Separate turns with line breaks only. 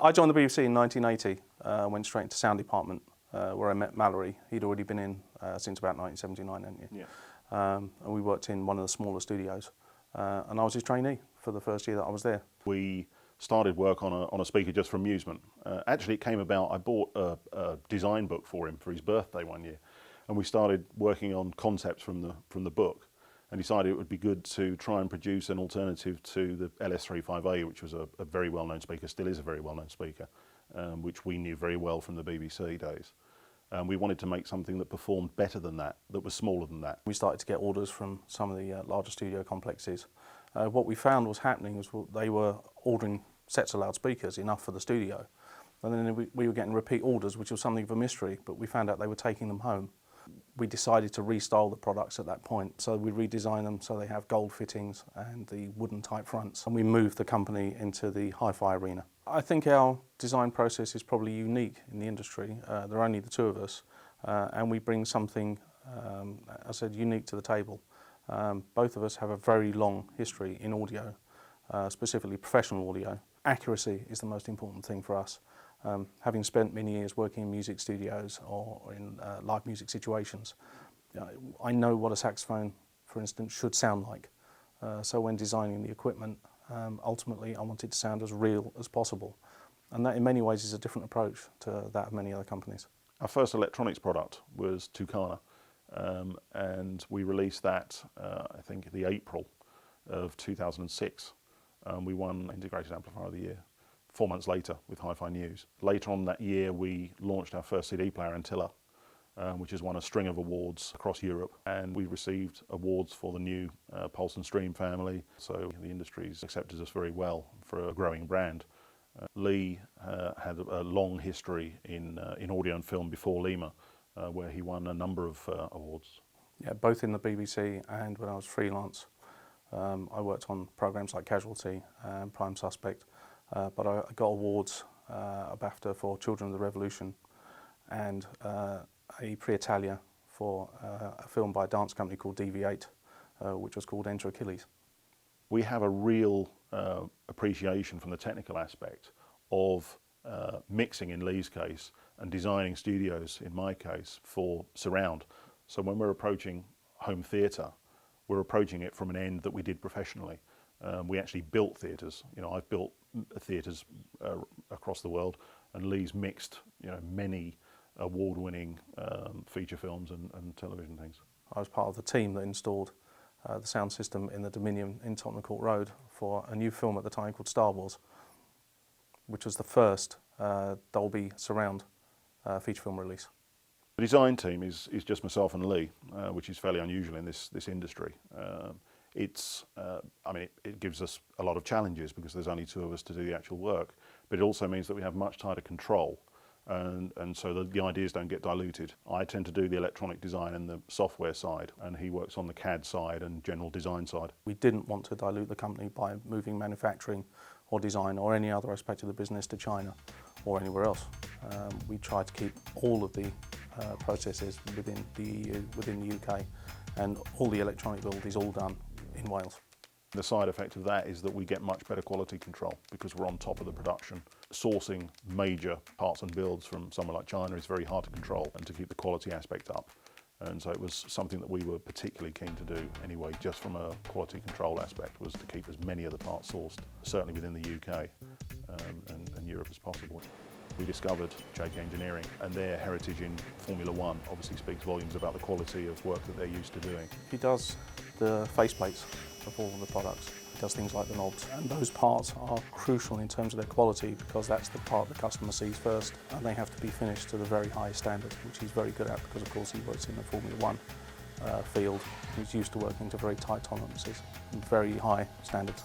I joined the BBC in 1980, went straight into sound department where I met Mallory. He'd already been in since about 1979, hadn't you?
Yeah.
And we worked in one of the smaller studios. And I was his trainee for the first year that I was there.
We started work on a speaker just for amusement. Actually, it came about, I bought a design book for him for his birthday one year. And we started working on concepts from the book, and decided it would be good to try and produce an alternative to the LS35A, which was a very well-known speaker, still is a very well-known speaker, which we knew very well from the BBC days. We wanted to make something that performed better than that was smaller than that.
We started to get orders from some of the larger studio complexes. What we found was happening was they were ordering sets of loudspeakers, enough for the studio. And then we were getting repeat orders, which was something of a mystery, but we found out they were taking them home. We decided to restyle the products at that point, so we redesigned them so they have gold fittings and the wooden type fronts, and we moved the company into the hi-fi arena. I think our design process is probably unique in the industry. There are only the two of us, and we bring something, as I said, unique to the table. Both of us have a very long history in audio, specifically professional audio. Accuracy is the most important thing for us. Having spent many years working in music studios or in live music situations, I know what a saxophone, for instance, should sound like. So when designing the equipment, ultimately I want it to sound as real as possible. And that in many ways is a different approach to that of many other companies.
Our first electronics product was Tucana, and we released that, I think, the April of 2006. We won Integrated Amplifier of the Year 4 months later with Hi-Fi News. Later on that year we launched our first CD player, Antilla, which has won a string of awards across Europe, and we received awards for the new Pulse and Stream family, so the industry's accepted us very well for a growing brand. Lee had a long history in audio and film before Leema, where he won a number of awards.
Yeah, both in the BBC and when I was freelance. I worked on programs like Casualty and Prime Suspect, but I got awards, a BAFTA for Children of the Revolution and a Prix Italia for a film by a dance company called DV8, which was called Enter Achilles.
We have a real appreciation from the technical aspect of mixing in Lee's case and designing studios in my case for surround. So when we're approaching home theatre, we're approaching it from an end that we did professionally. We actually built theatres. You know, I've built theatres across the world, and Lee's mixed, you know, many award-winning feature films and television things.
I was part of the team that installed the sound system in the Dominion in Tottenham Court Road for a new film at the time called Star Wars, which was the first Dolby surround feature film release.
The design team is just myself and Lee, which is fairly unusual in this industry. I mean, it gives us a lot of challenges because there's only two of us to do the actual work, but it also means that we have much tighter control, and so the ideas don't get diluted. I tend to do the electronic design and the software side, and he works on the CAD side and general design side.
We didn't want to dilute the company by moving manufacturing or design or any other aspect of the business to China or anywhere else. We tried to keep all of the processes within the EU, within the UK, and all the electronic build is all done in Wales.
The side effect of that is that we get much better quality control because we're on top of the production. Sourcing major parts and builds from somewhere like China is very hard to control and to keep the quality aspect up. And so it was something that we were particularly keen to do anyway, just from a quality control aspect, was to keep as many of the parts sourced, certainly within the UK and Europe as possible. We discovered JK Engineering, and their heritage in Formula One obviously speaks volumes about the quality of work that they're used to doing.
He does the faceplates of all of the products. He does things like the knobs, and those parts are crucial in terms of their quality because that's the part the customer sees first, and they have to be finished to the very highest standard, which he's very good at because of course he works in the Formula One field. He's used to working to very tight tolerances and very high standards.